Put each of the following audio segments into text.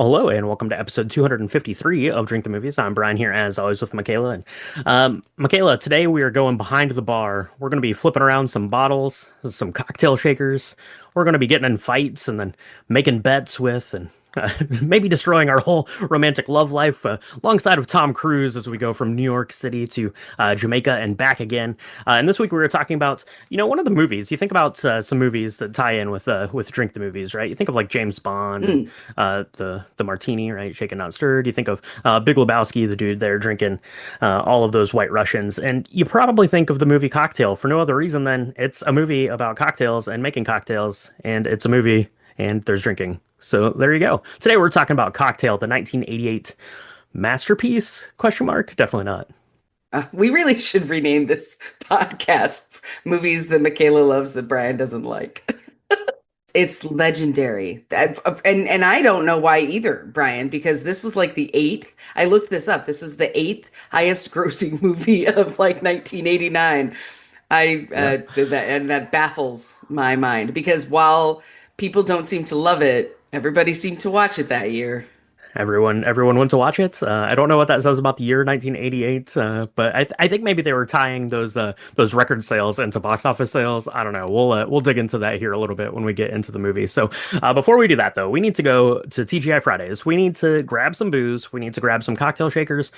Hello and welcome to episode 253 of Drink the Movies. I'm Brian here as always with Michaela. And Michaela, today we are going behind the bar. We're going to be flipping around some bottles, some cocktail shakers. We're going to be getting in fights and then making bets with and maybe destroying our whole romantic love life alongside of Tom Cruise as we go from New York City to Jamaica and back again. And this week we were talking about, one of the movies. You think about some movies that tie in with Drink the Movies, right? You think of like James Bond and Mm. the martini, right? Shaken not stirred. You think of Big Lebowski, the dude there drinking all of those White Russians, and you probably think of the movie Cocktail for no other reason than it's a movie about cocktails and making cocktails, and it's a movie and there's drinking. So there you go. Today we're talking about Cocktail, the 1988 masterpiece? Question mark? Definitely not. We really should rename this podcast Movies That Michaela Loves That Brian Doesn't Like. It's legendary. And I don't know why either, Brian, because this was like the eighth. I looked this up. This was the eighth highest grossing movie of like 1989. I Yeah. did that, and that baffles my mind because while people don't seem to love it, everybody seemed to watch it that year. Everyone went to watch it. I don't know what that says about the year 1988, but I think maybe they were tying those record sales into box office sales. I don't know. We'll dig into that here a little bit when we get into the movie. So before we do that, though, we need to go to TGI Fridays. We need to grab some booze. We need to grab some cocktail shakers.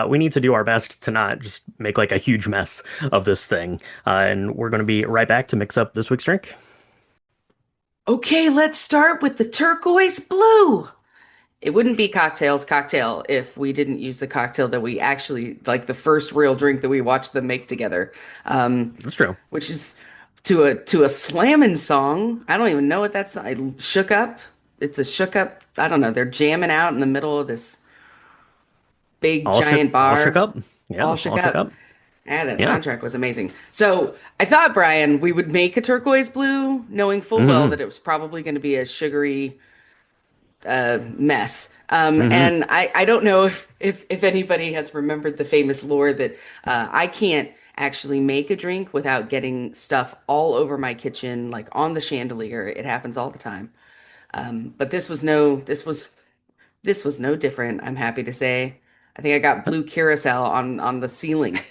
We need to do our best to not just make like a huge mess of this thing. And we're going to be right back to mix up this week's drink. Okay, let's start with the turquoise blue. It wouldn't be cocktail if we didn't use the cocktail that we actually like the first real drink that we watched them make together. That's true. Which is to a slammin' song. I don't even know what that's. I shook up. It's a shook up. I don't know. They're jamming out in the middle of this big giant All shook bar, up. Yeah, all shook all shook up. up. Yeah, that Yeah. soundtrack was amazing. So I thought, Brian, we would make a turquoise blue, knowing full well Hmm. that it was probably going to be a sugary mess. Hmm. And I don't know if anybody has remembered the famous lore that I can't actually make a drink without getting stuff all over my kitchen, like on the chandelier. It happens all the time. But this was no different, I'm happy to say. I think I got blue curacao on the ceiling.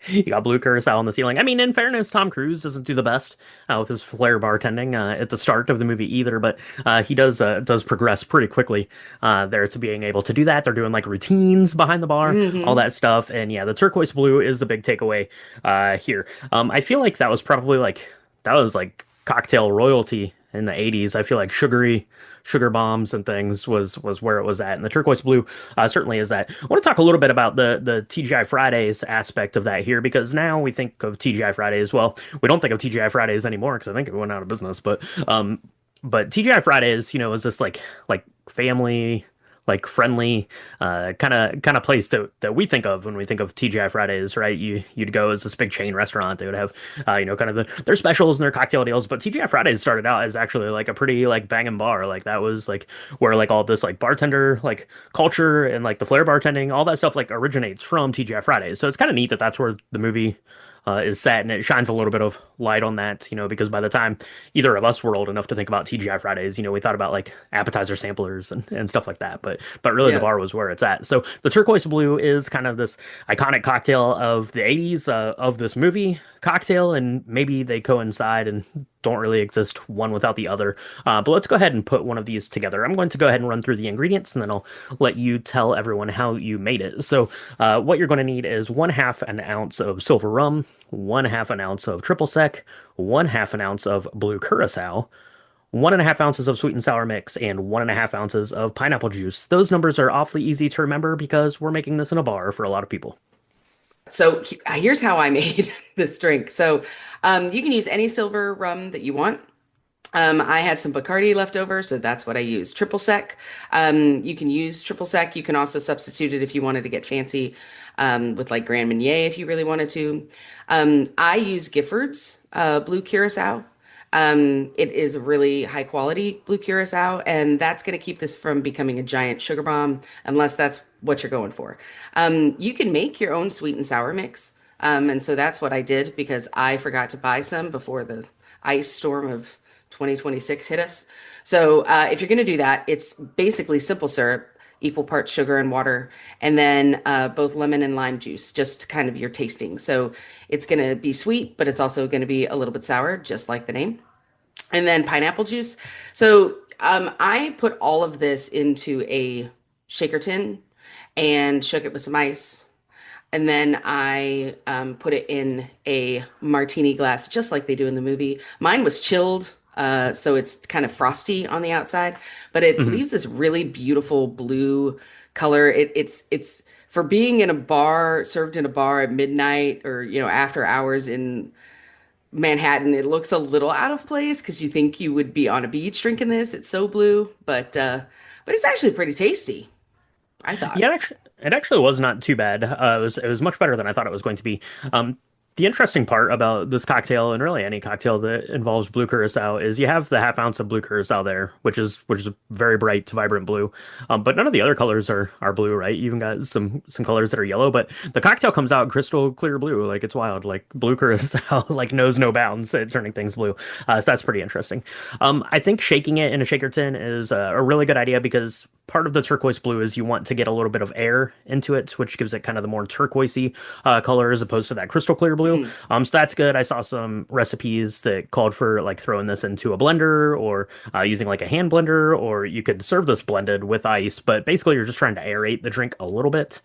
You got blue curacao on the ceiling. I mean, in fairness, Tom Cruise doesn't do the best with his flair bartending at the start of the movie either, but he does progress pretty quickly there to being able to do that. They're doing like routines behind the bar, all Hmm. that stuff, and yeah, the turquoise blue is the big takeaway here. I feel like that was like cocktail royalty in the 80s. I feel like sugar bombs and things was where it was at, and the turquoise blue certainly is that. I want to talk a little bit about the TGI Fridays aspect of that here because now we think of TGI Fridays. Well, we don't think of TGI Fridays anymore because I think it went out of business. Um, but TGI Fridays, is this like family, like friendly, kind of place that we think of when we think of TGI Fridays, right? You'd go as this big chain restaurant. They would have, kind of their specials and their cocktail deals. But TGI Fridays started out as actually like a pretty like banging bar. Like that was like where like all this like bartender like culture and like the flair bartending, all that stuff like originates from TGI Fridays. So it's kind of neat that that's where the movie is set, and it shines a little bit of light on that, because by the time either of us were old enough to think about TGI Fridays, we thought about like appetizer samplers and stuff like that, but really the Yeah. bar was where it's at. So the turquoise blue is kind of this iconic cocktail of the 80s of this movie cocktail, and maybe they coincide and don't really exist one without the other. But let's go ahead and put one of these together. I'm going to go ahead and run through the ingredients, and then I'll let you tell everyone how you made it. So, what you're going to need is 1/2 ounce of silver rum, 1/2 ounce of triple sec, 1/2 ounce of blue curacao, 1.5 ounces of sweet and sour mix, and 1.5 ounces of pineapple juice. Those numbers are awfully easy to remember because we're making this in a bar for a lot of people. So here's how I made this drink. So you can use any silver rum that you want. I had some Bacardi left over, so that's what I used. Triple sec. You can use triple sec. You can also substitute it if you wanted to get fancy with like Grand Marnier if you really wanted to. I use Gifford's blue curacao. It is a really high quality blue curacao, and that's going to keep this from becoming a giant sugar bomb, unless that's what you're going for. You can make your own sweet and sour mix. And so that's what I did because I forgot to buy some before the ice storm of 2026 hit us. So if you're going to do that, it's basically simple syrup, equal parts sugar and water, and then both lemon and lime juice, just kind of your tasting. So it's going to be sweet, but it's also going to be a little bit sour, just like the name. And then pineapple juice. So I put all of this into a shaker tin and shook it with some ice. And then I put it in a martini glass, just like they do in the movie. Mine was chilled, so it's kind of frosty on the outside, but it Hmm. leaves this really beautiful blue color. It's for being in a bar, served in a bar at midnight or after hours in Manhattan. It looks a little out of place because you think you would be on a beach drinking this. It's so blue, but it's actually pretty tasty, I thought. Yeah, it actually was not too bad. It was much better than I thought it was going to be. Um, the interesting part about this cocktail and really any cocktail that involves blue curacao is you have the half ounce of blue curacao there, which is very bright, vibrant blue. But none of the other colors are blue, right? You even got some colors that are yellow, but the cocktail comes out crystal clear blue, like it's wild. Like blue curacao like knows no bounds at turning things blue. So that's pretty interesting. I think shaking it in a shaker tin is a really good idea because part of the turquoise blue is you want to get a little bit of air into it, which gives it kind of the more turquoisey color as opposed to that crystal clear blue. Mhm. So that's good. I saw some recipes that called for like throwing this into a blender or using like a hand blender, or you could serve this blended with ice. But basically, you're just trying to aerate the drink a little bit.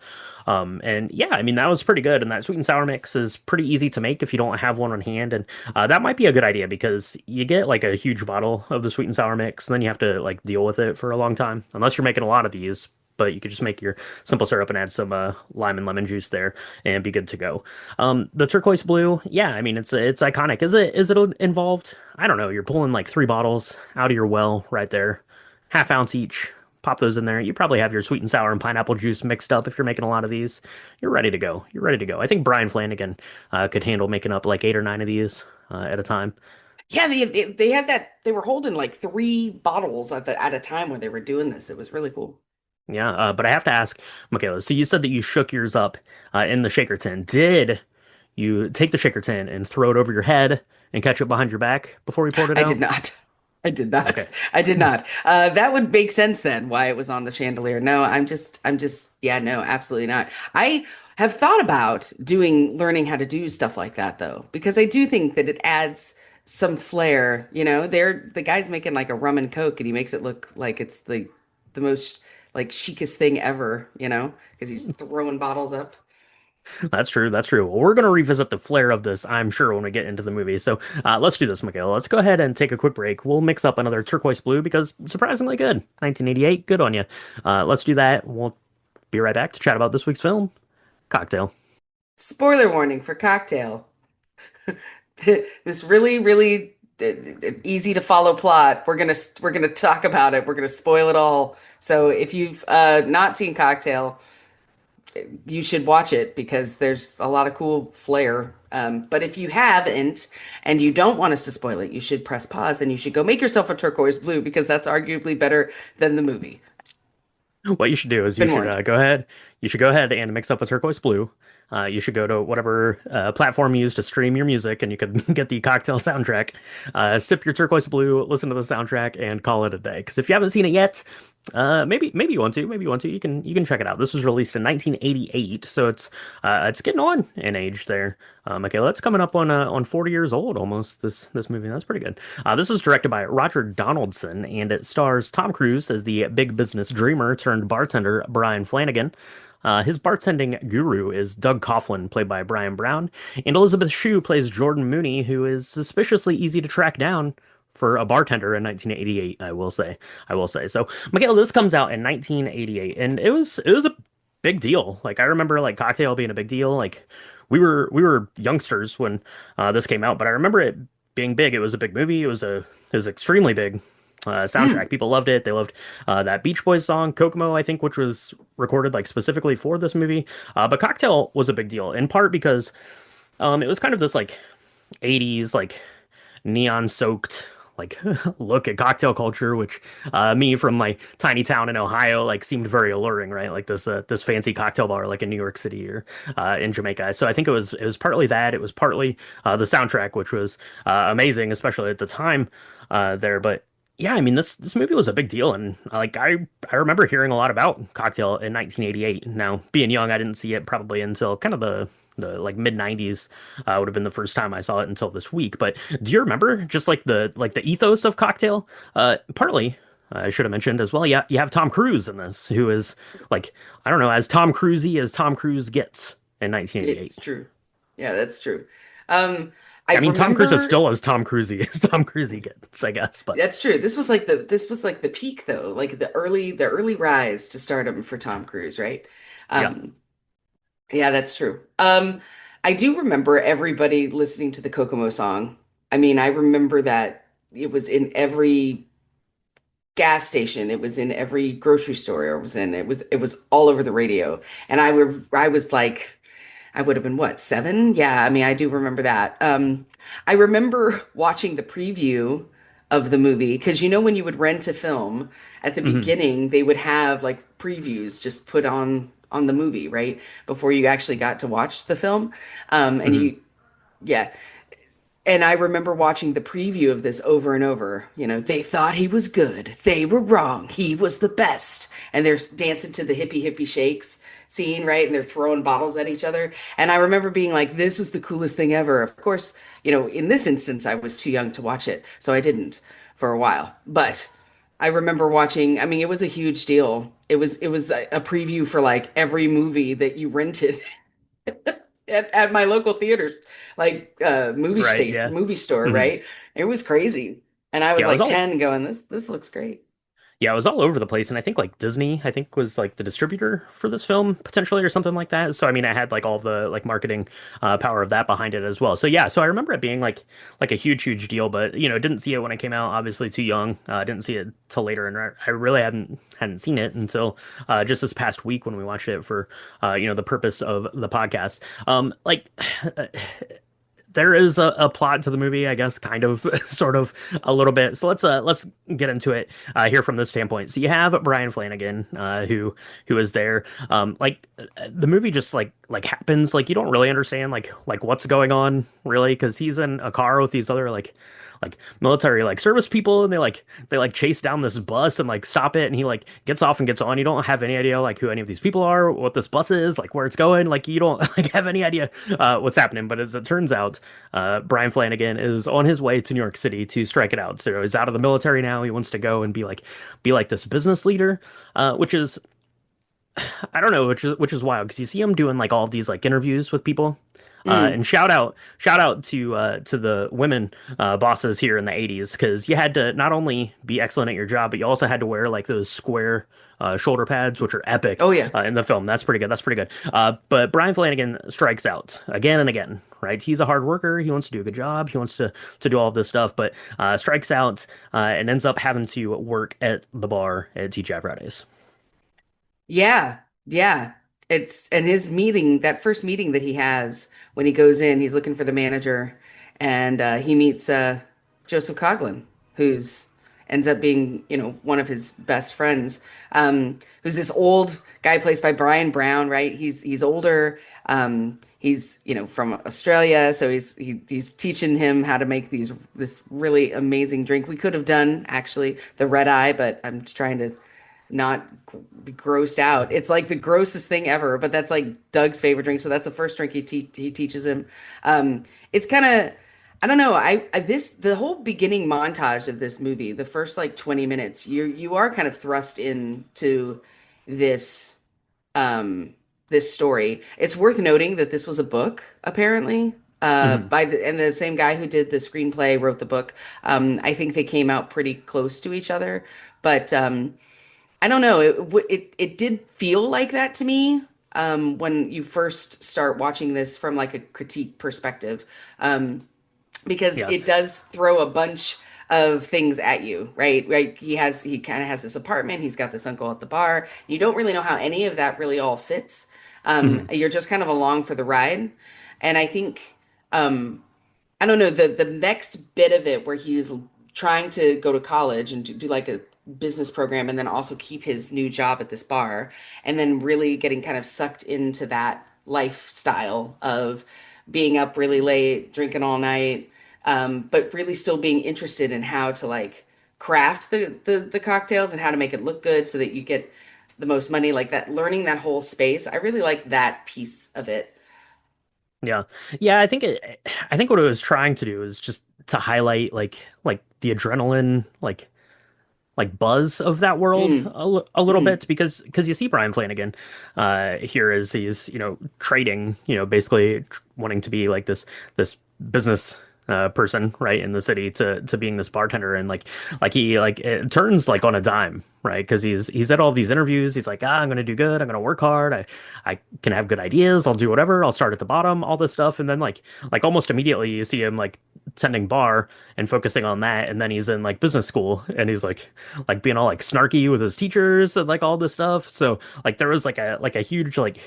And yeah, I mean, that was pretty good. And that sweet and sour mix is pretty easy to make if you don't have one on hand. And that might be a good idea because you get like a huge bottle of the sweet and sour mix, and then you have to like deal with it for a long time, unless you're making a lot of these. But you could just make your simple syrup and add some lime and lemon juice there and be good to go. The turquoise blue, yeah, I mean it's iconic. Is it involved? I don't know. You're pulling like three bottles out of your well right there, half ounce each. Pop those in there. You probably have your sweet and sour and pineapple juice mixed up if you're making a lot of these. You're ready to go. You're ready to go. I think Brian Flanagan could handle making up like 8 or 9 of these at a time. Yeah, they had that. They were holding like three bottles at a time when they were doing this. It was really cool. Yeah, but I have to ask, Michaela. So you said that you shook yours up in the shaker tin. Did you take the shaker tin and throw it over your head and catch it behind your back before you poured it I did out? not. I did not. Okay. I did not. That would make sense then why it was on the chandelier. No, yeah, no, absolutely not. I have thought about learning how to do stuff like that though, because I do think that it adds some flair. The guy's making like a rum and coke and he makes it look like it's the most like chicest thing ever, because he's throwing bottles up. That's true. That's true. Well, we're going to revisit the flair of this, I'm sure, when we get into the movie. So let's do this, Michaela. Let's go ahead and take a quick break. We'll mix up another turquoise blue because surprisingly good. 1988, good on you. Let's do that. We'll be right back to chat about this week's film, Cocktail. Spoiler warning for Cocktail. This really, really easy to follow plot. We're gonna talk about it. We're gonna spoil it all. So if you've not seen Cocktail, you should watch it because there's a lot of cool flair. But if you haven't and you don't want us to spoil it, you should press pause and you should go make yourself a turquoise blue because that's arguably better than the movie. What you should do is you Been should warned. go ahead. You should go ahead and mix up a turquoise blue. You should go to whatever platform you use to stream your music, and you could get the cocktail soundtrack. Sip your turquoise blue, listen to the soundtrack, and call it a day. Because if you haven't seen it yet, maybe you want to, maybe you want to. You can check it out. This was released in 1988, so it's getting on in age there. Okay, it's coming up on 40 years old almost. This movie, that's pretty good. This was directed by Roger Donaldson, and it stars Tom Cruise as the big business dreamer turned bartender Brian Flanagan. His bartending guru is Doug Coughlin, played by Brian Brown, and Elizabeth Shue plays Jordan Mooney, who is suspiciously easy to track down for a bartender in 1988. I will say, I will say. So, Michaela, this comes out in 1988, and it was a big deal. Like I remember, like Cocktail being a big deal. Like we were youngsters when this came out, but I remember it being big. It was a big movie. It was extremely big soundtrack. Mm. People loved it. They loved that Beach Boys song, Kokomo, I think, which was recorded like specifically for this movie. But Cocktail was a big deal in part because it was kind of this like 80s like neon soaked like look at cocktail culture, which me from my tiny town in Ohio like seemed very alluring, right? Like this fancy cocktail bar like in New York City or in Jamaica. So I think it was partly that, it was partly the soundtrack, which was amazing, especially at the time there. But yeah, I mean this movie was a big deal, and like I remember hearing a lot about Cocktail in 1988. Now, being young, I didn't see it probably until kind of the like mid 90s would have been the first time I saw it until this week. But do you remember just like the ethos of Cocktail? Partly, I should have mentioned as well. Yeah, you have Tom Cruise in this, who is like I don't know, as Tom Cruisey as Tom Cruise gets in 1988. It's true. Yeah, that's true. Um, I I mean, Tom Cruise is remember still as Tom Cruisey as Tom Cruisey gets, I guess. But that's true. This was like the peak though, like the early rise to stardom for Tom Cruise, right? yeah. Um, yeah, that's true. I do remember everybody listening to the Kokomo song. I mean, I remember that it was in every gas station, it was in every grocery store, it was all over the radio. And I was like I would have been what, 7? Yeah, I mean, I do remember that. I remember watching the preview of the movie because when you would rent a film at the hmm beginning, they would have like previews just put on the movie, right? Before you actually got to watch the film. And hmm yeah. And I remember watching the preview of this over and over. They thought he was good. They were wrong. He was the best. And they're dancing to the hippie hippie shakes scene, right? And they're throwing bottles at each other. And I remember being like, this is the coolest thing ever. Of course, in this instance, I was too young to watch it. So I didn't for a while. But I remember watching, I mean, it was a huge deal. It was a preview for like every movie that you rented at my local theater, like Right. Yeah. movie store, hmm right? It was crazy. And I was Yeah. It was like all 10 going, this looks great. Yeah, it was all over the place, and I think like Disney, I think was like the distributor for this film potentially or something like that. So I mean, I had like all of the like marketing power of that behind it as well. So yeah, so I remember it being like a huge deal, but didn't see it when it came out. Obviously, too young. Didn't see it till later, and I really hadn't seen it until just this past week when we watched it for the purpose of the podcast. Like there is a plot to the movie, I guess, kind of, sort of, a little bit. So let's get into it here from this standpoint. So you have Brian Flanagan, who is there. The movie just like happens. Like you don't really understand like what's going on really because he's in a car with these other like military like service people and they chase down this bus and like stop it and he like gets off and gets on. You don't have any idea like who any of these people are, what this bus is, like where it's going. Like you don't like have any idea what's happening. But as it turns out, Brian Flanagan is on his way to New York City to strike it out. So he's out of the military now. He wants to go and be like this business leader, which is I don't know, which is wild because you see him doing like all of these like interviews with people. Mm. And shout out to the women bosses here in the 80s because you had to not only be excellent at your job, but you also had to wear like those square shoulder pads, which are epic Oh yeah. in the film. That's pretty good. That's pretty good. But Brian Flanagan strikes out again and again, right? He's a hard worker. He wants to do a good job. He wants to do all of this stuff, but strikes out and ends up having to work at the bar at TGI Fridays. Yeah. Yeah. And his meeting, that first meeting that he has when he goes in, he's looking for the manager and he meets Joseph Coughlin, who's ends up being, one of his best friends. Who's this old guy placed by Brian Brown, right? He's older. He's, from Australia, so he's teaching him how to make this really amazing drink. We could have done actually the red eye, but I'm trying to not be grossed out. It's like the grossest thing ever, but that's like Doug's favorite drink. So that's the first drink he teaches him. It's kind of, I don't know. The whole beginning montage of this movie, the first like 20 minutes, you are kind of thrust into this this story. It's worth noting that this was a book, apparently. hmm And the same guy who did the screenplay wrote the book. I think they came out pretty close to each other, but I don't know. It did feel like that to me when you first start watching this from like a critique perspective, because Yeah. it does throw a bunch of things at you, right? Right? He kind of has this apartment. He's got this uncle at the bar. You don't really know how any of that really all fits. hmm You're just kind of along for the ride, and I think I don't know the next bit of it where he's trying to go to college and do like a business program and then also keep his new job at this bar and then really getting kind of sucked into that lifestyle of being up really late, drinking all night, but really still being interested in how to like craft the cocktails and how to make it look good so that you get the most money, like that, learning that whole space. I really like that piece of it. Yeah. Yeah, I think what it was trying to do is just to highlight like the adrenaline like buzz of that world Mm, a little mm, bit because you see Brian Flanagan here as he's trading, basically wanting to be like this business person, right, in the city to being this bartender. And like he like it turns like on a dime, right, because he's at all these interviews. He's like, I'm gonna do good, I'm gonna work hard, I can have good ideas, I'll do whatever, I'll start at the bottom, all this stuff. And then like almost immediately you see him like tending bar and focusing on that. And then he's in like business school and he's like being all like snarky with his teachers and like all this stuff. So like there was like a huge like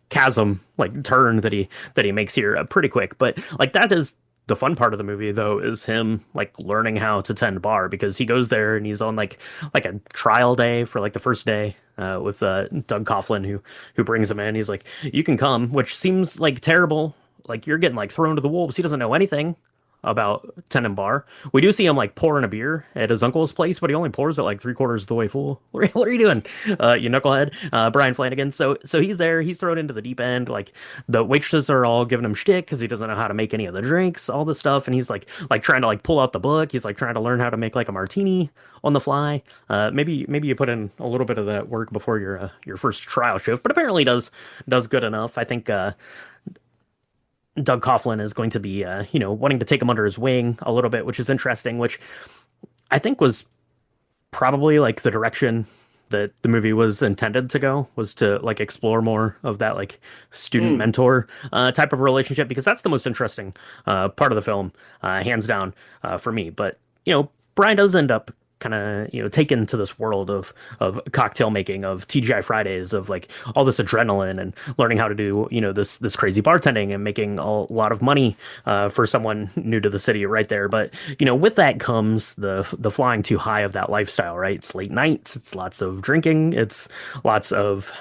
chasm like turn that he makes here pretty quick. But like that is the fun part of the movie though, is him like learning how to tend bar, because he goes there and he's on like a trial day for like the first day with Doug Coughlin, who brings him in. He's like, you can come, which seems like terrible. Like you're getting like thrown to the wolves. He doesn't know anything about Tenenbaum. We do see him like pouring a beer at his uncle's place, but he only pours it like three-quarters of the way full. What are you doing, you knucklehead? Brian Flanagan. So he's there. He's thrown into the deep end. Like the waitresses are all giving him shtick because he doesn't know how to make any of the drinks, all this stuff, and he's like trying to like pull out the book. He's like trying to learn how to make like a martini on the fly. Maybe you put in a little bit of that work before your first trial shift, but apparently does good enough. I think Doug Coughlin is going to be, wanting to take him under his wing a little bit, which is interesting, which I think was probably like the direction that the movie was intended to go, was to like explore more of that like student mm. mentor type of relationship, because that's the most interesting part of the film, hands down, for me. But Brian does end up kind of taken to this world of cocktail making, of TGI Fridays, of like all this adrenaline and learning how to do this crazy bartending and making a lot of money for someone new to the city right there. But with that comes the flying too high of that lifestyle, right? It's late nights, it's lots of drinking, it's lots of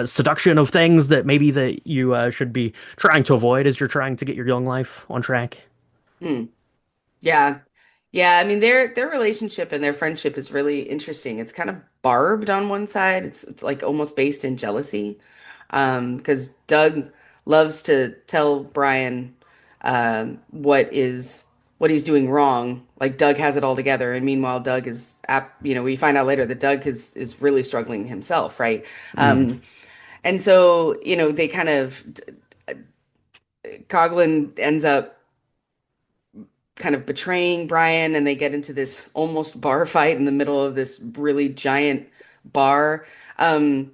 seduction of things that maybe that you should be trying to avoid as you're trying to get your young life on track. Mm. Yeah. Yeah, I mean their relationship and their friendship is really interesting. It's kind of barbed on one side. It's like almost based in jealousy. Because Doug loves to tell Brian what he's doing wrong. Like Doug has it all together, and meanwhile Doug is we find out later that Doug is really struggling himself, right? Mm. And so, they kind of Coughlin ends up kind of betraying Brian, and they get into this almost bar fight in the middle of this really giant bar. Um,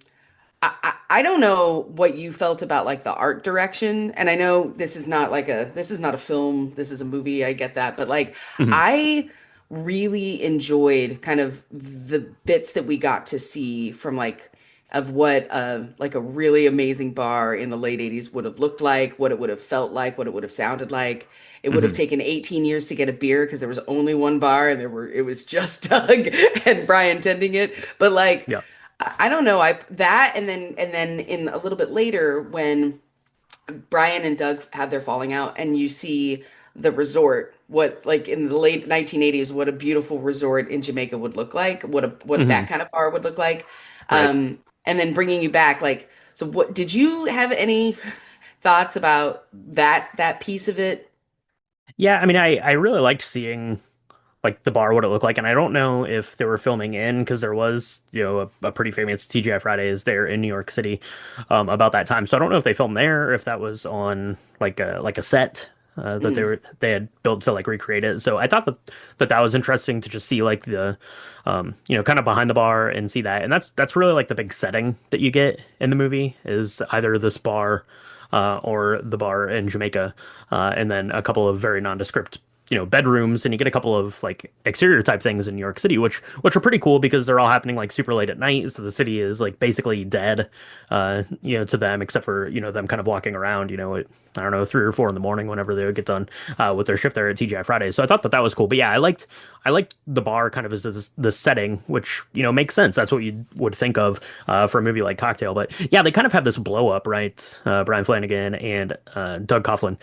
I don't know what you felt about like the art direction, and I know this is not a film, this is a movie, I get that, but like Mhm. I really enjoyed kind of the bits that we got to see from like of what like a really amazing bar in the late 80s would have looked like, what it would have felt like, what it would have sounded like. It would have Mhm. taken 18 years to get a beer because there was only one bar and it was just Doug and Brian tending it. But like Yeah. I don't know. I that and then in a little bit later when Brian and Doug have their falling out and you see the resort, what like in the late 1980s, what a beautiful resort in Jamaica would look like, what Mhm. that kind of bar would look like. Right. And then bringing you back like so what did you have any thoughts about that piece of it? Yeah, I mean, I really liked seeing like the bar, what it looked like, and I don't know if they were filming in, because there was a pretty famous TGI Fridays there in New York City about that time. So I don't know if they filmed there or if that was on like a set that Mm, they had built to like recreate it. So I thought that was interesting to just see like the kind of behind the bar and see that, and that's really like the big setting that you get in the movie, is either this bar or the bar in Jamaica, and then a couple of very nondescript bedrooms, and you get a couple of like exterior type things in New York City, which are pretty cool because they're all happening like super late at night, so the city is like basically dead, to them, except for them kind of walking around, at I don't know 3 or 4 in the morning whenever they would get done with their shift there at TGI Friday. So I thought that that was cool. But yeah, I liked the bar kind of as the setting, which makes sense. That's what you would think of for a movie like Cocktail. But yeah, they kind of have this blow up, right? Brian Flanagan and Doug Coughlin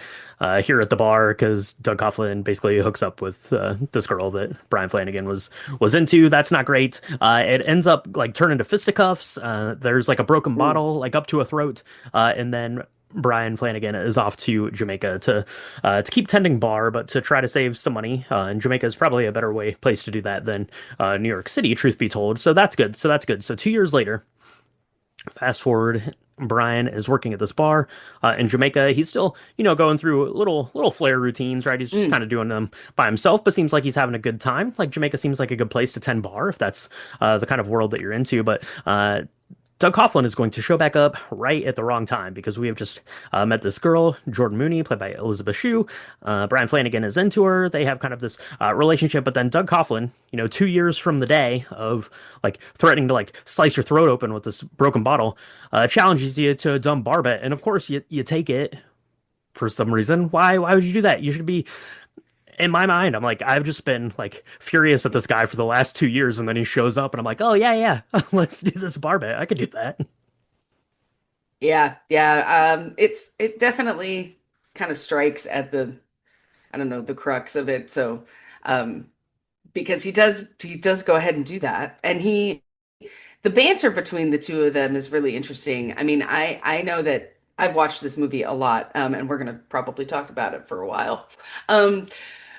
here at the bar because Doug Coughlin basically hooks up with this girl that Brian Flanagan was into. That's not great. It ends up like turning to fisticuffs. There's like a broken Ooh. bottle like up to a throat, and then Brian Flanagan is off to Jamaica to keep tending bar, but to try to save some money. And Jamaica is probably a better place to do that than New York City, truth be told. So that's good. So that's good. So 2 years later, fast forward, Brian is working at this bar in Jamaica. He's still, going through little flair routines, right? He's just Mm. kind of doing them by himself, but seems like he's having a good time. Like Jamaica seems like a good place to tend bar if that's the kind of world that you're into. But Doug Coughlin is going to show back up right at the wrong time because we have just met this girl, Jordan Mooney, played by Elizabeth Shue. Brian Flanagan is into her. They have kind of this relationship, but then Doug Coughlin, 2 years from the day of like threatening to like slice your throat open with this broken bottle, challenges you to a dumb bar bet, and of course you take it for some reason. Why would you do that? You should be in my mind, I'm like, I've just been like furious at this guy for the last 2 years, and then he shows up, and I'm like, oh yeah, yeah, let's do this bar bet. I could do that. Yeah, yeah. It definitely kind of strikes at the, I don't know, the crux of it. So, um, because he does go ahead and do that, and the banter between the two of them is really interesting. I mean, I know that I've watched this movie a lot, and we're gonna probably talk about it for a while. Um,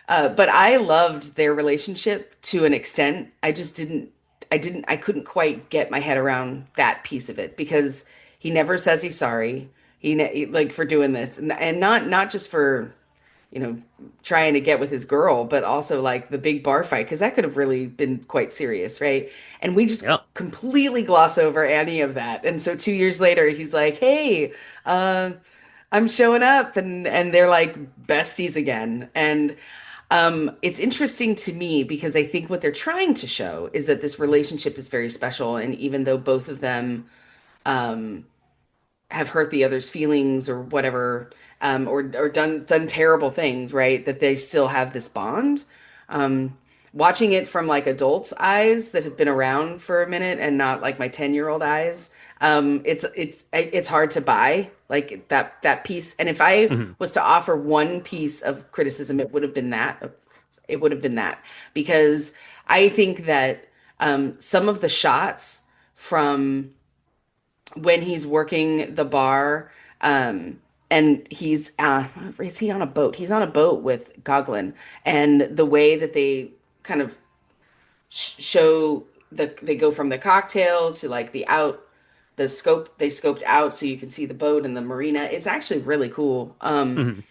but I loved their relationship to an extent. I couldn't quite get my head around that piece of it because he never says he's sorry. Like for doing this, and not just for you know, trying to get with his girl, but also like the big bar fight, because that could have really been quite serious, right? And we just Yeah. completely gloss over any of that. And so 2 years later, he's like, "Hey, uh, I'm showing up," and they're like besties again. And it's interesting to me because I think what they're trying to show is that this relationship is very special, and even though both of them um, have hurt the other's feelings or whatever, or done terrible things, right? That they still have this bond. Um, Watching it from like adults' eyes that have been around for a minute and not like my 10-year-old eyes, it's hard to buy like that piece. And if I Mhm. was to offer one piece of criticism, it would have been that. It would have been that because I think that some of the shots from when he's working the bar, and he's is he on a boat? He's on a boat with Coughlin, and the way that they kind of show they go from the cocktail to like the scope they scoped out so you can see the boat and the marina. It's actually really cool. Mhm.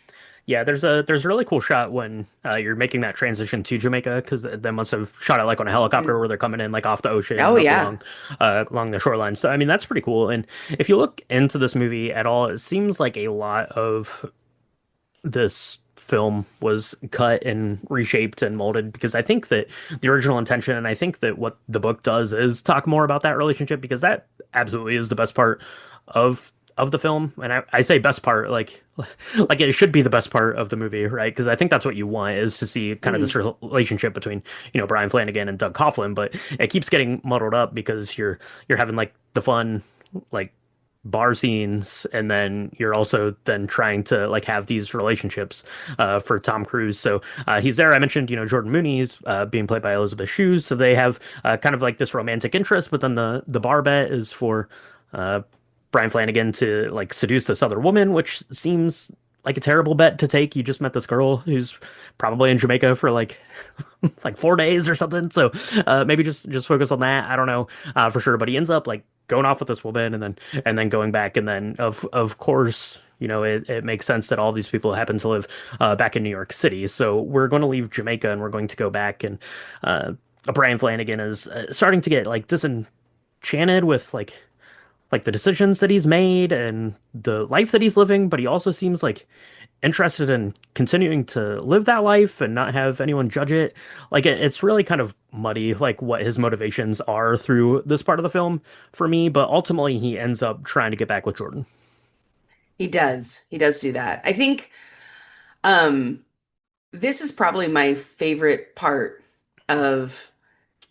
Yeah, there's a really cool shot when you're making that transition to Jamaica because they must have shot it like on a helicopter Mm. where they're coming in like off the ocean Oh and up yeah. along the shoreline. So I mean that's pretty cool. And if you look into this movie at all, it seems like a lot of this film was cut and reshaped and molded because I think that the original intention and I think that what the book does is talk more about that relationship because that absolutely is the best part of the film. And I say best part like it should be the best part of the movie, right? Because I think that's what you want is to see kind of this Mhm. relationship between Brian Flanagan and Doug Coughlin, but it keeps getting muddled up because you're having like the fun like bar scenes and then you're also then trying to like have these relationships for Tom Cruise. So he's there. I mentioned Jordan Mooney's being played by Elizabeth Shue, so they have kind of like this romantic interest, but then the bar bet is for uh Brian Flanagan to like seduce this other woman, which seems like a terrible bet to take. You just met this girl who's probably in Jamaica for like like 4 days or something. So maybe just focus on that. I don't know for sure, but he ends up like going off with this woman and then going back, and then of course. It makes sense that all these people happen to live back in New York City. So we're going to leave Jamaica and we're going to go back. And Brian Flanagan is starting to get like disenchanted with like the decisions that he's made and the life that he's living, but he also seems like interested in continuing to live that life and not have anyone judge it. Like it's really kind of muddy, like what his motivations are through this part of the film for me. But ultimately, he ends up trying to get back with Jordan. He does. He does do that. I think um this is probably my favorite part of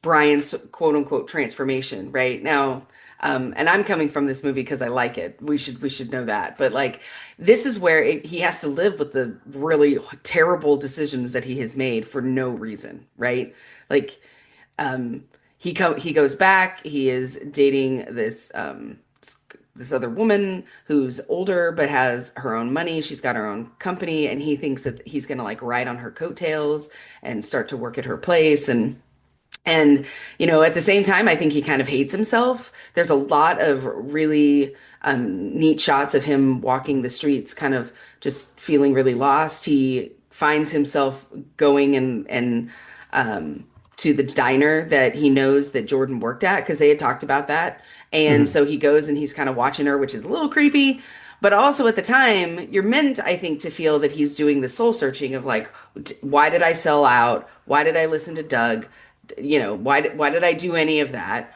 Brian's quote unquote transformation right now. And I'm coming from this movie because I like it. We should know that. But like this is where he has to live with the really terrible decisions that he has made for no reason, right? Like um he goes back, he is dating this other woman who's older but has her own money. She's got her own company, and he thinks that he's gonna like ride on her coattails and start to work at her place. And, at the same time, I think he kind of hates himself. There's a lot of really neat shots of him walking the streets, kind of just feeling really lost. He finds himself going and to the diner that he knows that Jordan worked at because they had talked about that. And Hmm. so he goes and he's kind of watching her, which is a little creepy. But also at the time, you're meant, I think, to feel that he's doing the soul searching of like, why did I sell out? Why did I listen to Doug? Why did I do any of that?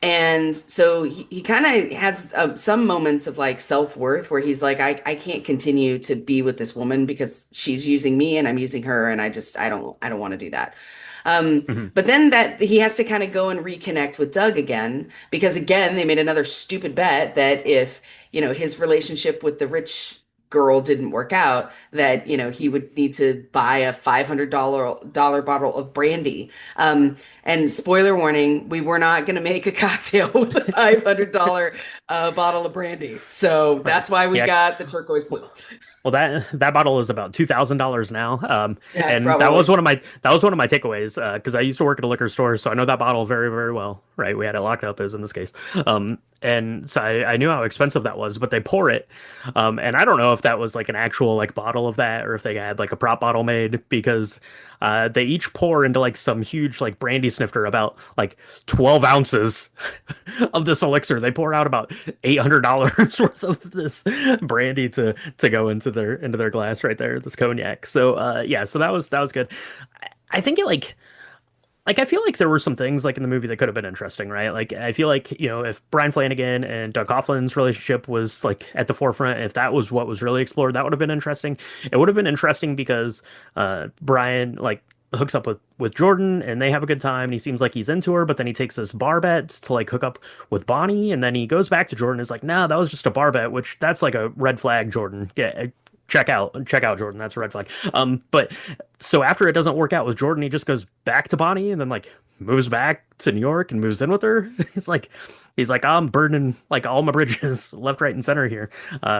And so he kind of has some moments of like self-worth where he's like, I can't continue to be with this woman because she's using me and I'm using her, and I don't want to do that. Hmm. But then that he has to kind of go and reconnect with Doug again because again they made another stupid bet that if his relationship with the rich girl didn't work out, that he would need to buy a $500 bottle of brandy. And spoiler warning, we were not going to make a cocktail with a $500 bottle of brandy, so Right. that's why we Yeah. got the turquoise blue. Well, that bottle is about $2,000 now, Yeah, and probably. that was one of my takeaways because I used to work at a liquor store, so I know that bottle very very well. Right, we had it locked up as in this case, and so I knew how expensive that was. But they pour it, and I don't know if that was like an actual like bottle of that or if they had like a prop bottle made because they each pour into like some huge like brandy snifter about like 12 ounces of this elixir. They pour out about $800 worth of this brandy to go into their glass right there, this cognac. So yeah, so that was good. I think it like I feel like there were some things like in the movie that could have been interesting, right? Like I feel like, if Brian Flanagan and Doug Coughlin's relationship was like at the forefront, if that was what was really explored, that would have been interesting. It would have been interesting because Brian like hooks up with Jordan and they have a good time and he seems like he's into her, but then he takes this bar bet to like hook up with Bonnie and then he goes back to Jordan and is like, "No, that was just a bar bet," which that's like a red flag, Jordan. Yeah, check out Jordan. That's a red flag. But so after it doesn't work out with Jordan, he just goes back to Bonnie and then like moves back to New York and moves in with her. He's like, I'm burning like all my bridges left, right, and center here.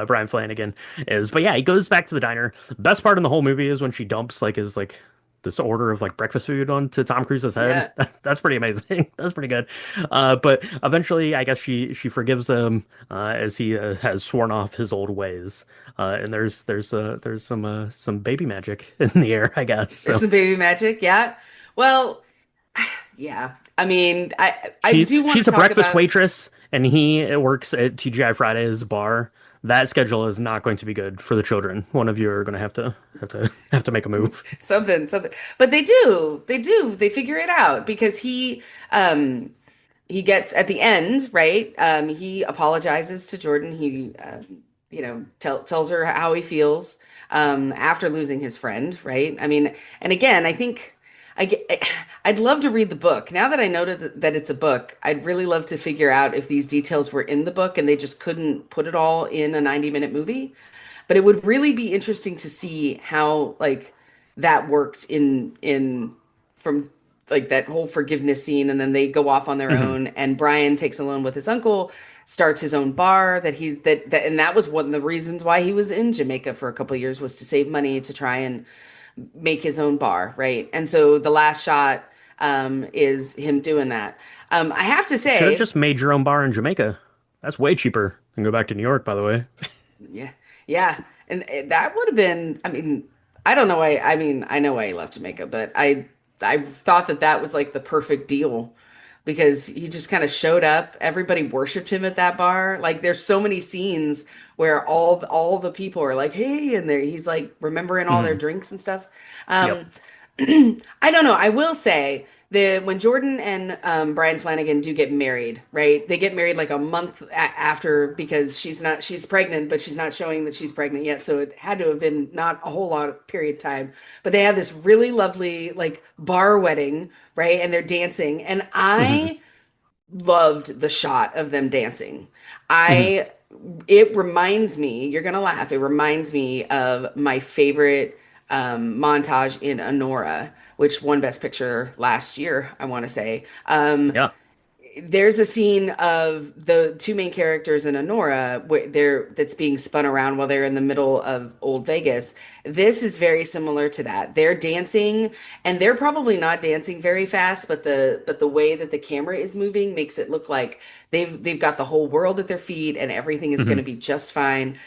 Brian Flanagan is, but yeah, he goes back to the diner. Best part in the whole movie is when she dumps like his like this order of like breakfast food onto Tom Cruise's head. Yeah. That's pretty amazing. That's pretty good. But eventually, I guess she forgives him as he has sworn off his old ways. And there's some baby magic in the air, I guess. There's So some baby magic. Yeah. Well, yeah. I mean, I do want to she's a talk breakfast about waitress, and he works at TGI Fridays bar. That schedule is not going to be good for the children. One of you are going to have to make a move. something. But they figure it out because he gets at the end, right? He apologizes to Jordan. He, tells her how he feels after losing his friend, right? I mean, and again, I think I get, I'd love to read the book. Now that I know that it's a book, I'd really love to figure out if these details were in the book and they just couldn't put it all in a 90-minute movie. But it would really be interesting to see how like that worked in from like that whole forgiveness scene, and then they go off on their Hmm. own, and Brian takes a loan with his uncle, starts his own bar that and that was one of the reasons why he was in Jamaica for a couple of years, was to save money to try and make his own bar, right? And so the last shot is him doing that. I have to Should have say, just made your own bar in Jamaica. That's way cheaper than go back to New York, by the way. yeah, yeah, and that would have been. I mean, I don't know why. I mean, I know why he left Jamaica, but I thought that that was like the perfect deal because he just kind of showed up. Everybody worshiped him at that bar. Like there's so many scenes where all the people are like, "Hey," and there he's like remembering all their Hmm. drinks and stuff. Yep. Um, I don't know. I will say the when Jordan and Brian Flanagan do get married, right? They get married like a month after because she's pregnant, but she's not showing that she's pregnant yet. So it had to have been not a whole lot of period time. But they have this really lovely like bar wedding, right? And they're dancing, and Hmm. I loved the shot of them dancing. Hmm. I it reminds me, you're gonna laugh, it reminds me of my favorite montage in Honora, which won Best Picture last year, I want to say. Yeah. There's a scene of the two main characters in Honora where they're that's being spun around while they're in the middle of Old Vegas. This is very similar to that. They're dancing and they're probably not dancing very fast, but the way that the camera is moving makes it look like they've got the whole world at their feet and everything is going to Hmm. be just fine.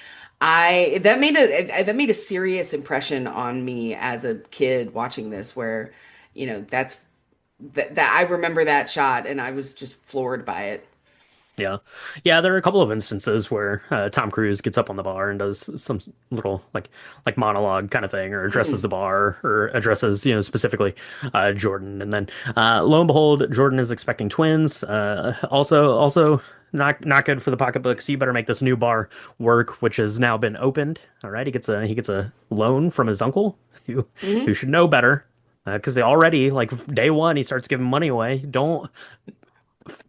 I that made a serious impression on me as a kid watching this where that I remember that shot and I was just floored by it. Yeah. Yeah, there are a couple of instances where Tom Cruise gets up on the bar and does some little like monologue kind of thing, or addresses the bar, or addresses, specifically Jordan. And then lo and behold, Jordan is expecting twins. Also not good for the pocketbooks. You better make this new bar work, which has now been opened. All right, he gets a loan from his uncle, who Hmm. who should know better. Because they already, like, day one, he starts giving money away. Don't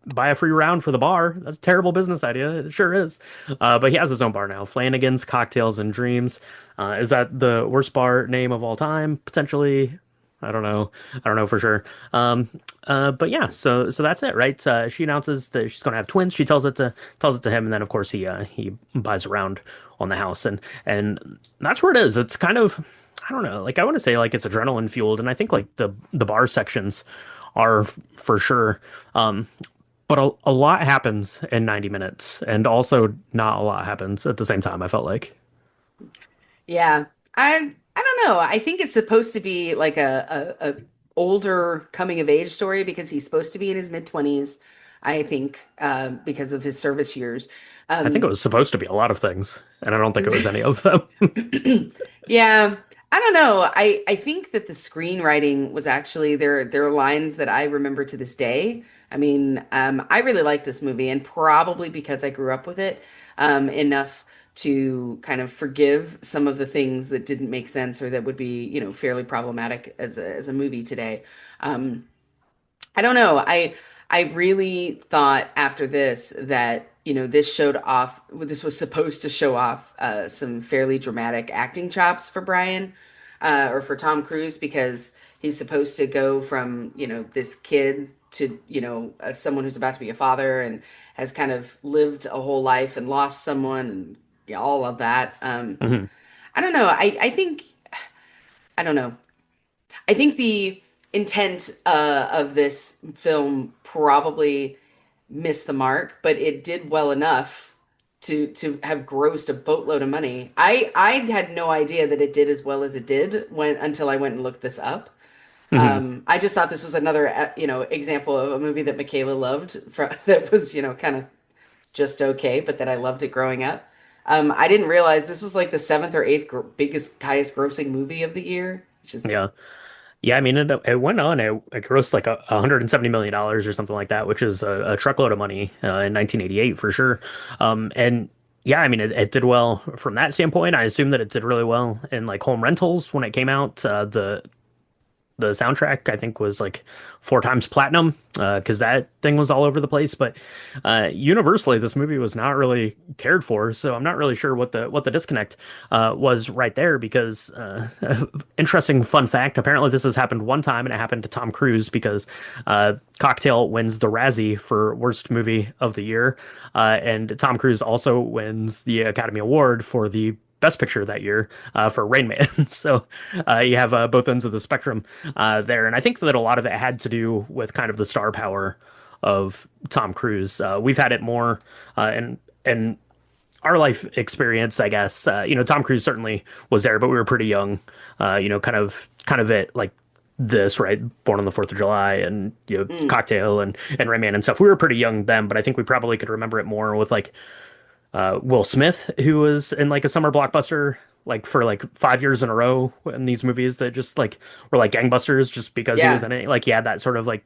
buy a free round for the bar. That's a terrible business idea. It sure is. But he has his own bar now. Flanagan's Cocktails and Dreams. Is that the worst bar name of all time? Potentially. I don't know. I don't know for sure. Um, but yeah, so that's it, right? She announces that she's gonna have twins. She tells it to him, and then of course he buys a round on the house, and that's where it is. It's kind of, I don't know. Like, I want to say like it's adrenaline fueled, and I think like the bar sections are for sure. But a lot happens in 90 minutes, and also not a lot happens at the same time, I felt like. Yeah. I don't know. I think it's supposed to be like a older coming of age story because he's supposed to be in his mid 20s, I think, because of his service years. I think it Um, was supposed to be a lot of things, and I don't think it was any of them. Yeah, I don't know. I think that the screenwriting was actually there are lines that I remember to this day. I mean, I really like this movie, and probably because I grew up with it, enough to kind of forgive some of the things that didn't make sense or that would be, fairly problematic as a movie today. Um, I don't know. I really thought after this that, this showed off, this was supposed to show off some fairly dramatic acting chops for Brian or for Tom Cruise because he's supposed to go from, this kid to, someone who's about to be a father and has kind of lived a whole life and lost someone and yeah, all of that. Mhm. I don't know. I don't know. I think the intent of this film probably missed the mark, but it did well enough to have grossed a boatload of money. I had no idea that it did as well as it did when until I went and looked this up. Mhm. I just thought this was another example of a movie that Michaela loved that was kind of just okay, but that I loved it growing up. I didn't realize this was like the seventh or eighth biggest, highest grossing movie of the year, which is Yeah. Yeah, I mean, it went on. It grossed like $170 million or something like that, which is a truckload of money in 1988 for sure. And yeah, I mean, it did well from that standpoint. I assume that it did really well in like home rentals when it came out. The soundtrack I think was like 4 times platinum because that thing was all over the place. But universally, this movie was not really cared for. So I'm not really sure what the disconnect was right there. Because interesting fun fact: apparently this has happened one time, and it happened to Tom Cruise because Cocktail wins the Razzie for worst movie of the year, and Tom Cruise also wins the Academy Award for the Best Picture that year for Rain Man. So you have both ends of the spectrum there, and I think that a lot of it had to do with kind of the star power of Tom Cruise. We've had it more in our life experience, I guess. Tom Cruise certainly was there, but we were pretty young. Kind of at like this, right? Born on the Fourth of July and Mm, Cocktail and Rain Man and stuff. We were pretty young then, but I think we probably could remember it more with like Will Smith, who was in like a summer blockbuster like for like 5 years in a row in these movies that just like were like gangbusters just because he was yeah. in it. Like he had that sort of like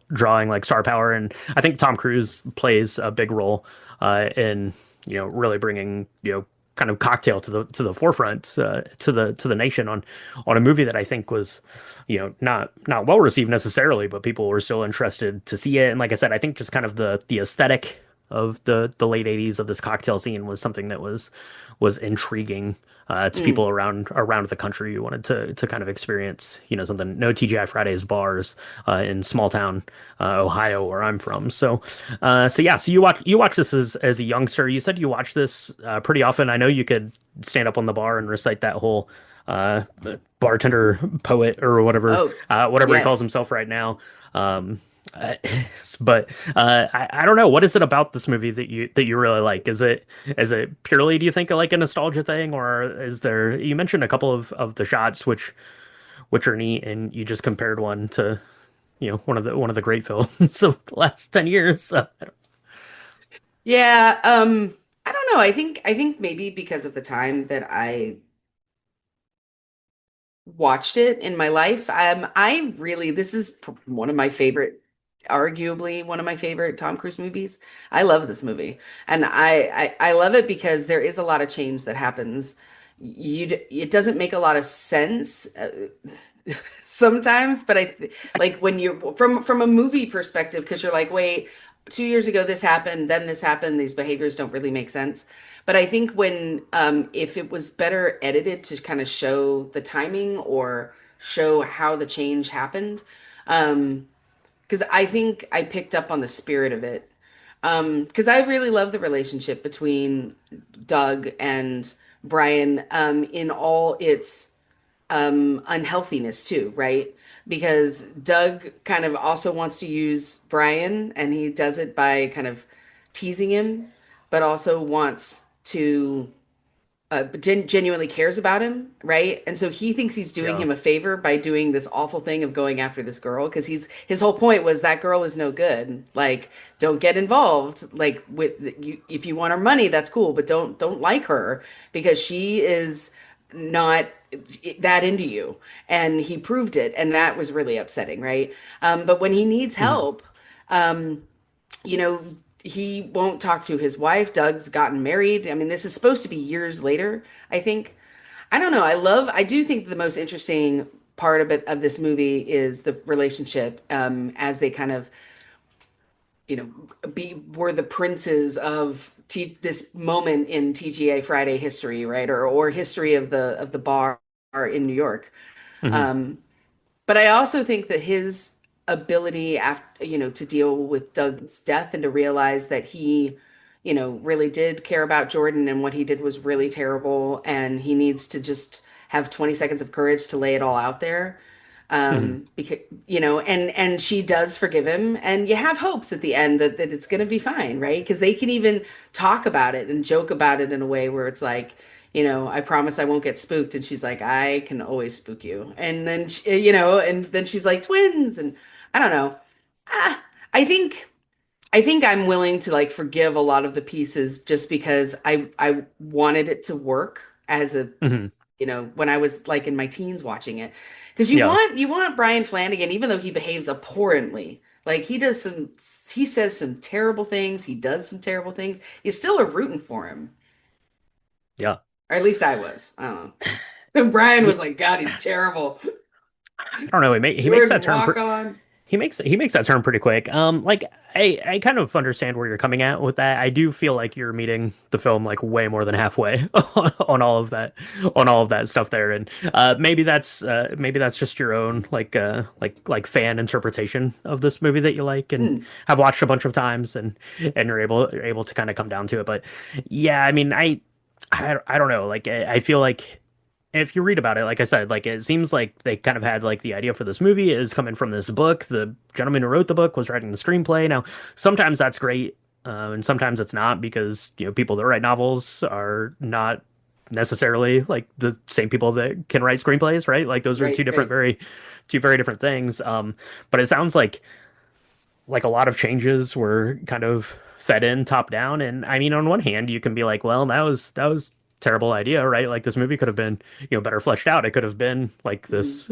drawing like star power, and I think Tom Cruise plays a big role in really bringing kind of Cocktail to the forefront to the nation on a movie that I think was not well received necessarily, but people were still interested to see it. And like I said, I think just kind of the aesthetic of the late 80s of this cocktail scene was something that was intriguing to Mm. people around the country who wanted to kind of experience something. No TGI Fridays bars in small town Ohio where I'm from. So yeah, so you watch this as a youngster. You said you watch this pretty often. I know you could stand up on the bar and recite that whole uh, bartender poet or Oh, whatever he calls yes. himself right now. Um, uh, but I don't know. What is it about this movie that you really like? Is it purely, do you think, like a nostalgia thing, or is there? You mentioned a couple of the shots which are neat, and you just compared one to one of the great films of the last 10 years. Yeah, I don't know. I think maybe because of the time that I watched it in my life. I really this is one of my favorite, arguably one of my favorite Tom Cruise movies. I love this movie, and I love it because there is a lot of change that happens. It doesn't make a lot of sense sometimes, but like when you're from a movie perspective, because you're like, wait, 2 years ago this happened, then this happened, these behaviors don't really make sense. But I think when if it was better edited to kind of show the timing or show how the change happened, because I think I picked up on the spirit of it. Because I really love the relationship between Doug and Brian, in all its unhealthiness too, right? Because Doug kind of also wants to use Brian, and he does it by kind of teasing him, but also wants to genuinely cares about him, right? And so he thinks he's doing Yeah. him a favor by doing this awful thing of going after this girl, because his whole point was that girl is no good. Like, don't get involved. Like, with you, if you want her money, that's cool, but don't like her because she is not that into you. And he proved it, and that was really upsetting, right? But when he needs Mhm. help, um, you know, he won't talk to his wife. Doug's gotten married. I mean, this is supposed to be years later, I think. I don't know. I do think the most interesting part of this movie is the relationship, as they kind of, were the princes of this moment in TGA Friday history, right? Or history of the bar in New York. Mhm. Um, but I also think that his ability after, to deal with Doug's death and to realize that he, really did care about Jordan and what he did was really terrible and he needs to just have 20 seconds of courage to lay it all out there. Mhm. Because, and she does forgive him and you have hopes at the end that it's going to be fine, right? Because they can even talk about it and joke about it in a way where it's like, I promise I won't get spooked. And she's like, I can always spook you. And then, and then she's like, twins. And I don't know. Ah, I think, I think I'm willing to like forgive a lot of the pieces just because I wanted it to work as a, Mhm. when I was like in my teens watching it. Because Yeah. you want Brian Flanagan, even though he behaves abhorrently. Like he says some terrible things, he does some terrible things. You still are rooting for him. Yeah. Or at least I was. I don't know. And Brian Yeah. was like, God, he's terrible. I don't know. He makes that Jordan, turn. walk on. He makes that turn pretty quick. Like I kind of understand where you're coming at with that. I do feel like you're meeting the film like way more than halfway on all of that stuff there, and maybe that's just your own like fan interpretation of this movie that you like and Hmm. have watched a bunch of times, and you're able to kind of come down to it. But yeah, I mean, I don't know. Like I feel like if you read about it, like I said, like it seems like they kind of had like the idea for this movie is coming from this book. The gentleman who wrote the book was writing the screenplay. Now, sometimes that's great, and sometimes it's not because people that write novels are not. necessarily like the same people that can write screenplays, right? Like those are Right, right. two very different things. But it sounds like a lot of changes were kind of fed in top down. And I mean, on one hand, you can be like, well, that was terrible idea, right? Like this movie could have been, better fleshed out. It could have been like Mm, this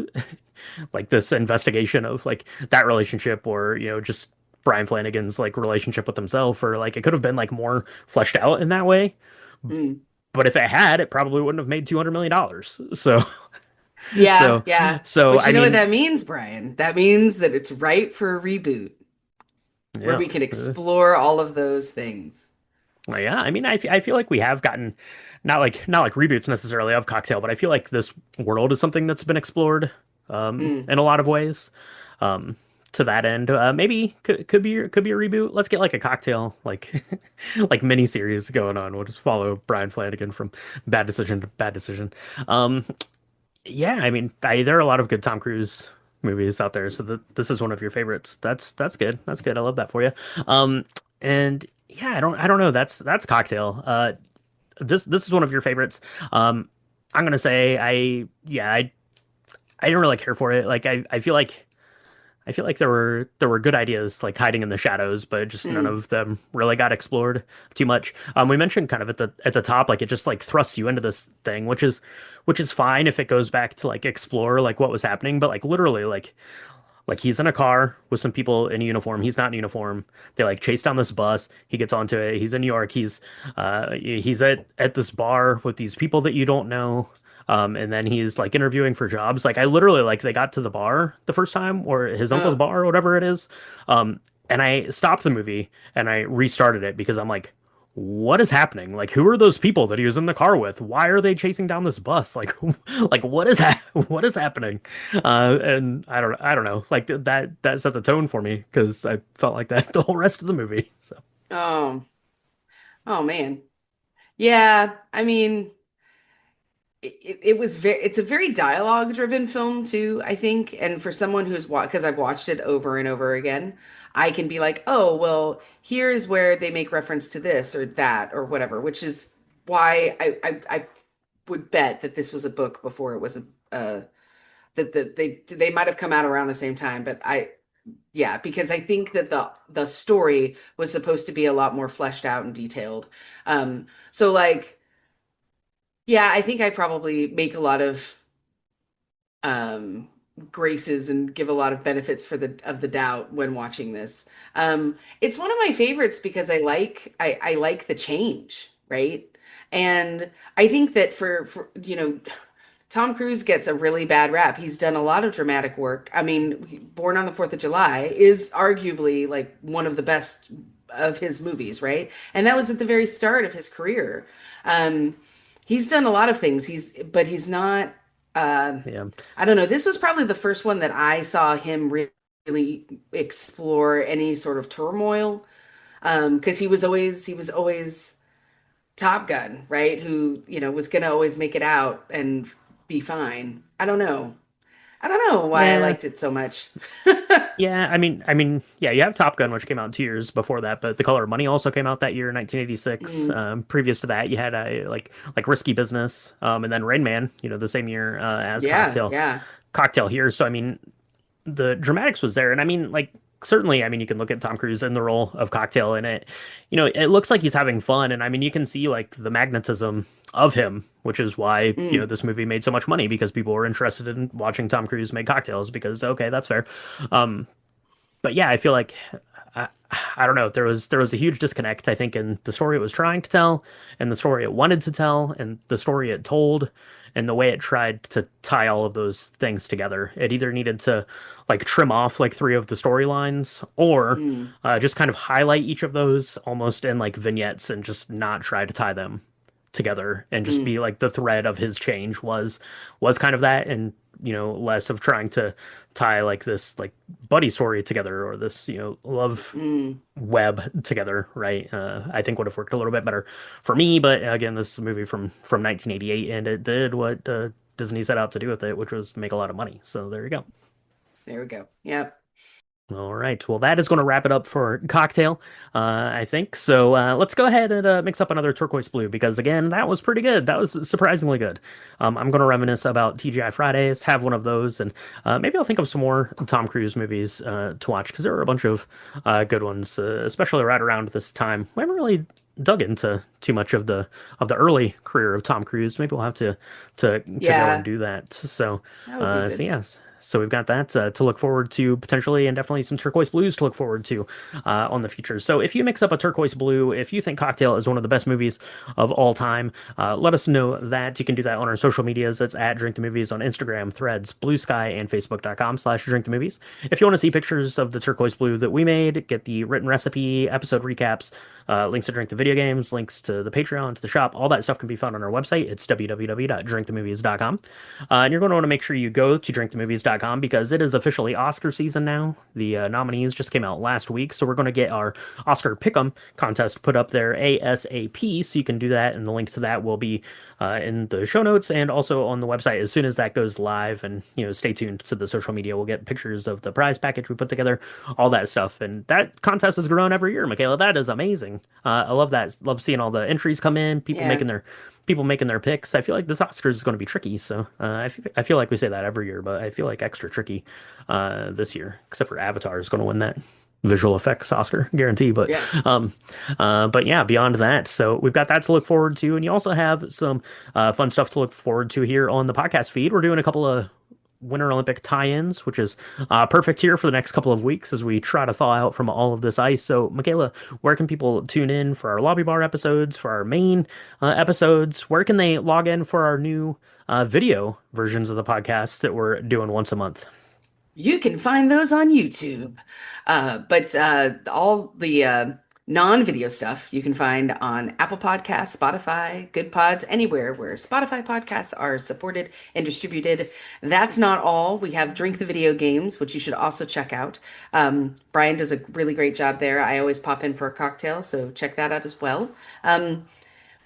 like this investigation of like that relationship or, just Brian Flanagan's like relationship with himself, or like it could have been like more fleshed out in that way. mm. But if it had, it probably wouldn't have made $200 million. So, Yeah, so, yeah. so But I you know what mean, that means, Brian? That means that it's ripe for a reboot where yeah. we can explore all of those things. Well, yeah, I mean, I feel like we have gotten not like reboots necessarily of Cocktail, but I feel like this world is something that's been explored Mm. in a lot of ways. Um, to that end, maybe could be a reboot. Let's get like a Cocktail like mini series going on. We'll just follow Brian Flanagan from bad decision to bad decision. Um, yeah, I mean, there are a lot of good Tom Cruise movies out there, so this is one of your favorites. That's good. That's good. I love that for you. Um, and yeah, I don't know. That's Cocktail. This is one of your favorites. I'm gonna say I didn't really care for it. Like I feel like there were good ideas like hiding in the shadows, but just none Mm. of them really got explored too much. We mentioned kind of at the top, like it just like thrusts you into this thing, which is fine if it goes back to like explore like what was happening, but like literally like he's in a car with some people in uniform. He's not in uniform. They like chase down this bus. He gets onto it. He's in New York. He's at this bar with these people that you don't know. And then he's like interviewing for jobs. Like I literally like they got to the bar the first time or his uncle's Oh, bar or whatever it is. And I stopped the movie and I restarted it because I'm like, what is happening? Like, who are those people that he was in the car with? Why are they chasing down this bus? Like, like what is happening? And I don't know. Like that set the tone for me because I felt like that the whole rest of the movie. So oh, oh man. Yeah, I mean, it was very, it's a very dialogue driven film too, I think. And for someone who's watched, because I've watched it over and over again, I can be like, oh, well, here's where they make reference to this or that or whatever, which is why I would bet that this was a book before it was a, that they might have come out around the same time, but yeah, because I think that the story was supposed to be a lot more fleshed out and detailed. So like, yeah, I think I probably make a lot of um graces and give a lot of benefits for the doubt when watching this. It's one of my favorites because I like the change, right? And I think that for Tom Cruise gets a really bad rap. He's done a lot of dramatic work. I mean, Born on the Fourth of July is arguably like one of the best of his movies, right? And that was at the very start of his career. Um, he's done a lot of things. But he's not. Uh, yeah, I don't know. This was probably the first one that I saw him really explore any sort of turmoil. Because he was always Top Gun, right? Who, was gonna always make it out and be fine. I don't know. I don't know why I yeah, liked it so much. yeah. Yeah. You have Top Gun, which came out 2 years before that, but The Color of Money also came out that year, 1986. Mm, Previous to that, you had like Risky Business, and then Rain Man, the same year as yeah, yeah. Cocktail here. So I mean, the dramatics was there. And I mean, like, certainly, I mean, you can look at Tom Cruise in the role of Cocktail and it looks like he's having fun. And I mean, you can see like the magnetism of him, which is why, Mm, this movie made so much money because people were interested in watching Tom Cruise make cocktails because, okay, that's fair. Um, but yeah, I feel like I, I don't know. There was a huge disconnect, I think, in the story it was trying to tell, and the story it wanted to tell, and the story it told, and the way it tried to tie all of those things together. It either needed to like trim off like three of the storylines, or mm, just kind of highlight each of those almost in like vignettes and just not try to tie them together and just mm, be like the thread of his change was kind of that, and less of trying to tie like this like buddy story together or this love mm. web together, right? I think would have worked a little bit better for me, but again, this is a movie from 1988 and it did what Disney set out to do with it, which was make a lot of money, so there you go. There we go. Yep. All right. Well, that is going to wrap it up for cocktail, I think. So let's go ahead and mix up another turquoise blue because, again, that was pretty good. That was surprisingly good. I'm going to reminisce about TGI Fridays, have one of those, and maybe I'll think of some more Tom Cruise movies to watch because there were a bunch of good ones, especially right around this time. We haven't really dug into too much of the early career of Tom Cruise. Maybe we'll have to go and Yeah, do that. So that would be so good. yes. So we've got that to look forward to potentially, and definitely some turquoise blues to look forward to on the future. So if you mix up a turquoise blue, if you think Cocktail is one of the best movies of all time, let us know that. You can do that on our social medias. That's at Drink the Movies on Instagram, Threads, Blue Sky, and Facebook.com/Drink the Movies. If you want to see pictures of the turquoise blue that we made, get the written recipe, episode recaps, links to Drink the Video Games, links to the Patreon, to the shop, all that stuff can be found on our website. It's www.drinkthemovies.com. And you're going to want to make sure you go to drinkthemovies.com because it is officially Oscar season now. The nominees just came out last week, so we're going to get our Oscar Pick'em contest put up there ASAP. So you can do that, and the link to that will be in the show notes and also on the website as soon as that goes live. And stay tuned to the social media. We'll get pictures of the prize package we put together, all that stuff. And that contest has grown every year, Michaela. That is amazing. I love that. Love seeing all the entries come in, Yeah. people making their picks. I feel like this Oscars is going to be tricky. So I feel like we say that every year, but I feel like extra tricky this year, except for Avatar is going to win that visual effects Oscar guarantee. Yeah. Um, but yeah, beyond that, so we've got that to look forward to, and you also have some fun stuff to look forward to here on the podcast feed. We're doing a couple of Winter Olympic tie-ins, which is perfect here for the next couple of weeks as we try to thaw out from all of this ice. So, Michaela, where can people tune in for our lobby bar episodes, for our main episodes? Where can they log in for our new video versions of the podcast that we're doing once a month? You can find those on YouTube. But all the non-video stuff you can find on Apple Podcasts, Spotify, Good Pods, anywhere where Spotify podcasts are supported and distributed. That's not all. We have Drink the Video Games, which you should also check out. Brian does a really great job there. I always pop in for a cocktail, so check that out as well.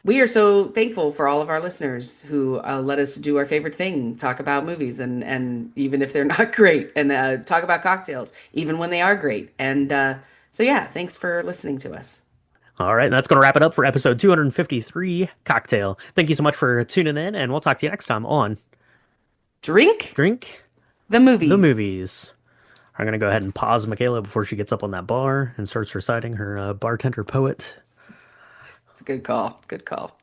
We are so thankful for all of our listeners who let us do our favorite thing, talk about movies, and even if they're not great, and talk about cocktails, even when they are great. And so, yeah, thanks for listening to us. All right, that's going to wrap it up for episode 253, Cocktail. Thank you so much for tuning in, and we'll talk to you next time on Drink Drink the the movies. Movies. I'm going to go ahead and pause Michaela before she gets up on that bar and starts reciting her bartender poet. It's a good call. Good call.